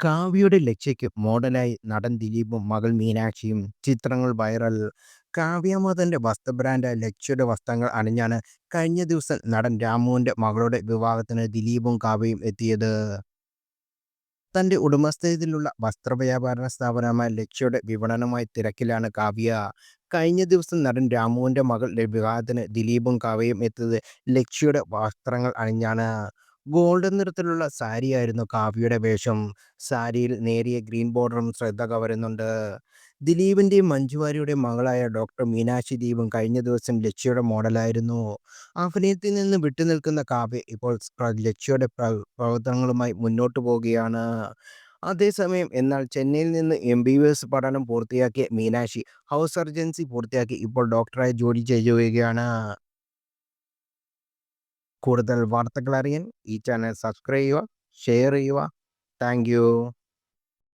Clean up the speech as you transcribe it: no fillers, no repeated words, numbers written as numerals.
കാവ്യയുടെ ലക്ഷ്യയ്ക്ക് മോഡലായി നടൻ ദിലീപും മകൾ മീനാക്ഷിയും. ചിത്രങ്ങൾ വൈറൽ. കാവ്യ മാധവന്റെ വസ്ത്രബ്രാൻഡ് ലക്ഷ്യയുടെ വസ്ത്രങ്ങൾ അണിഞ്ഞാണ് കഴിഞ്ഞ ദിവസം നടൻ രാമുവിന്റെ മകളുടെ വിവാഹത്തിന് ദിലീപും കാവ്യയും എത്തിയത്. തന്റെ ഉടമസ്ഥതയിലുള്ള വസ്ത്രവ്യാപാര സ്ഥാപനമായ ലക്ഷ്യയുടെ വിപണനവുമായി തിരക്കിലാണ് കാവ്യ. കഴിഞ്ഞ ദിവസം നടൻ രാമുവിന്റെ മകളുടെ വിവാഹത്തിന് ദിലീപും കാവ്യയും എത്തിയത് ലക്ഷ്യയുടെ വസ്ത്രങ്ങൾ അണിഞ്ഞാണ്. ഗോൾഡൻ നിറത്തിലുള്ള സാരിയായിരുന്നു കാവ്യയുടെ വേഷം. സാരിയിൽ നേരിയ ഗ്രീൻ ബോർഡറും ശ്രദ്ധ കവരുന്നുണ്ട്. ദിലീപിന്റെയും മഞ്ജു വാര്യരുടെയും മകളായ ഡോക്ടർ മീനാക്ഷി ദീപും കഴിഞ്ഞ ദിവസം ലക്ഷ്യയുടെ മോഡലായിരുന്നു. അഭിനയത്തിൽ നിന്ന് വിട്ടുനിൽക്കുന്ന കാവ്യ ഇപ്പോൾ ലക്ഷ്യയുടെ പ്രവർത്തനങ്ങളുമായി മുന്നോട്ടു പോവുകയാണ്. എന്നാൽ ചെന്നൈയിൽ നിന്ന് MBBS പഠനം പൂർത്തിയാക്കിയ മീനാക്ഷി ഹൗസ് സർജൻസി പൂർത്തിയാക്കി ഇപ്പോൾ ഡോക്ടറായി ജോലി ചെയ്യുകയാണ്. കൂടുതൽ വാർത്തകൾ അറിയാൻ ഈ ചാനൽ സബ്സ്ക്രൈബ് ചെയ്യുക, ഷെയർ ചെയ്യുക. Thank you.